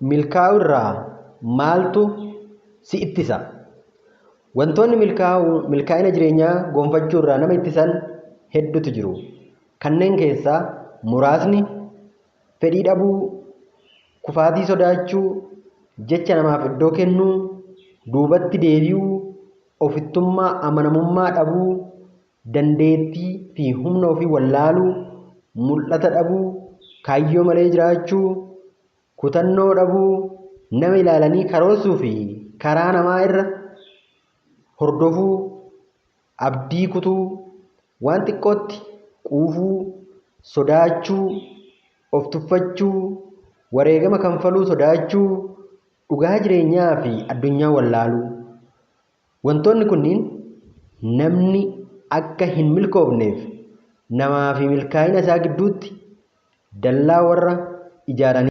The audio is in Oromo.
milkaa'uu irraa maaltu si ittisa? Wantoonni milkaa'ina jireenyaa gonfachuu irraa nama ittisan hedduutu jiru. Kanneen keessaa muraasni fedhii dhabuu, kufaatii sodaachuu, jecha namaaf iddoo kennuu, duubatti deebi'uu, ofittummaa amanamummaa dhabuu, dandeettii fi humna ofii wallaaluu, mul'ata dhabuu, kaayyoo malee jiraachuu, kutannoo dhabuu, nama ilaalanii karoorsuu fi karaa namaa irra hordofuu, abdii kutuu, waan xiqqootti quufuu, sodaachuu, of tuffachuu, wareegama kanfaluu sodaachuu, dhugaa jireenyaa fi addunyaa wallaaluu. Wantoonni kunniin namni akka hin milkoofneef namaa fi milkaa'ina isaa gidduutti dallaa warra ijaaranii